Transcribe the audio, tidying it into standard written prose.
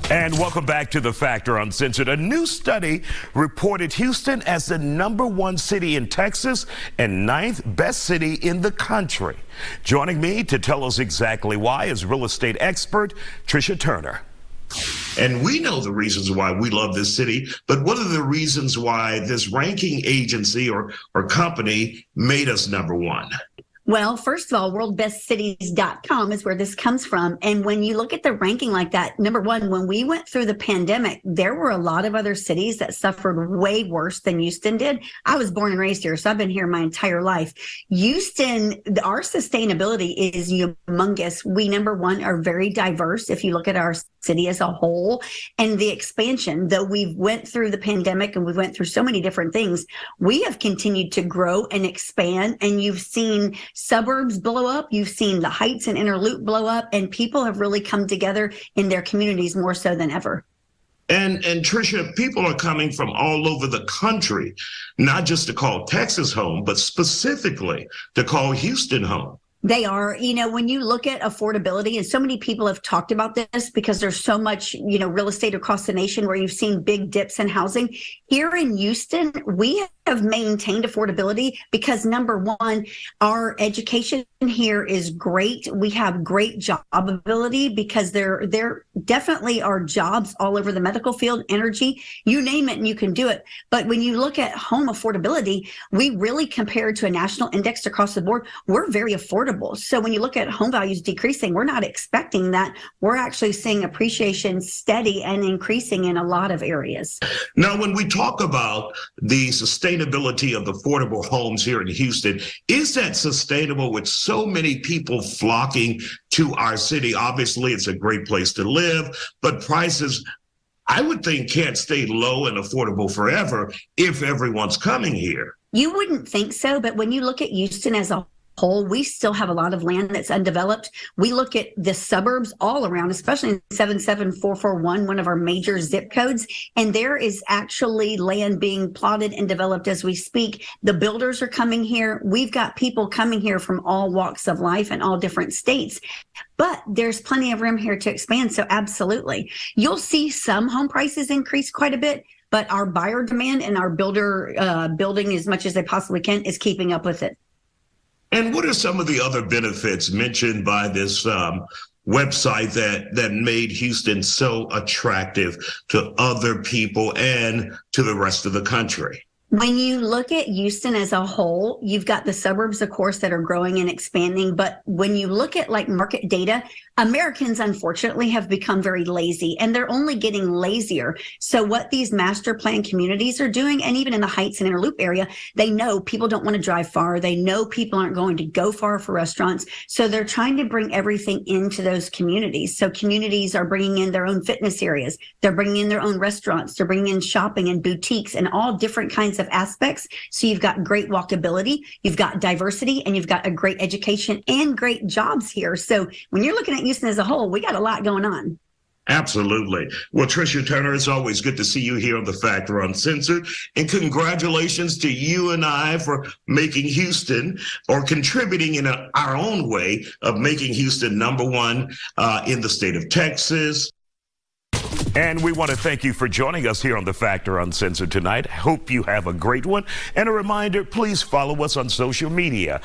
And welcome back to The Factor Uncensored. A new study reported Houston as the #1 city in Texas and 9th best city in the country. Joining me to tell us exactly why is real estate expert Tricia Turner. And we know the reasons why we love this city, but what are the reasons why this ranking agency or company made us #1? Well, first of all, worldbestcities.com is where this comes from. And when you look at the ranking like that, #1, when we went through the pandemic, there were a lot of other cities that suffered way worse than Houston did. I was born and raised here, so I've been here my entire life. Houston, our sustainability is humongous. We, #1, are very diverse if you look at our city as a whole. And the expansion, though we went through the pandemic and we went through so many different things, we have continued to grow and expand. And you've seen suburbs blow up, you've seen the Heights and Inner Loop blow up, and people have really come together in their communities more so than ever. And Tricia, people are coming from all over the country, not just to call Texas home, but specifically to call Houston home. They are, when you look at affordability, and so many people have talked about this because there's so much, real estate across the nation where you've seen big dips in housing. Here in Houston, we have maintained affordability because #1, our education here is great. We have great job ability because there definitely are jobs all over the medical field, energy, you name it and you can do it. But when you look at home affordability, we really, compared to a national index across the board, we're very affordable. So when you look at home values decreasing, we're not expecting that. We're actually seeing appreciation steady and increasing in a lot of areas. Now, when we talk about the sustainability of affordable homes here in Houston, is that sustainable with so many people flocking to our city? Obviously, it's a great place to live, but prices, I would think, can't stay low and affordable forever if everyone's coming here. You wouldn't think so, but when you look at Houston as a whole, we still have a lot of land that's undeveloped. We look at the suburbs all around, especially in 77441, one of our major zip codes, and there is actually land being plotted and developed as we speak. The builders are coming here. We've got people coming here from all walks of life and all different states. But there's plenty of room here to expand. So absolutely. You'll see some home prices increase quite a bit, but our buyer demand and our builder building as much as they possibly can is keeping up with it. And what are some of the other benefits mentioned by this website that made Houston so attractive to other people and to the rest of the country? When you look at Houston as a whole, you've got the suburbs, of course, that are growing and expanding. But when you look at market data, Americans, unfortunately, have become very lazy, and they're only getting lazier. So what these master plan communities are doing, and even in the Heights and Inner Loop area, they know people don't want to drive far. They know people aren't going to go far for restaurants. So they're trying to bring everything into those communities. So communities are bringing in their own fitness areas. They're bringing in their own restaurants. They're bringing in shopping and boutiques and all different kinds of aspects. So you've got great walkability, you've got diversity, and you've got a great education and great jobs here. So when you're looking at Houston as a whole, we got a lot going on. Absolutely. Well, Tricia Turner, it's always good to see you here on The Factor Uncensored. And congratulations to you and I for making Houston, or contributing in our own way of making Houston #1 in the state of Texas. And we want to thank you for joining us here on The Factor Uncensored tonight. Hope you have a great one. And a reminder, please follow us on social media.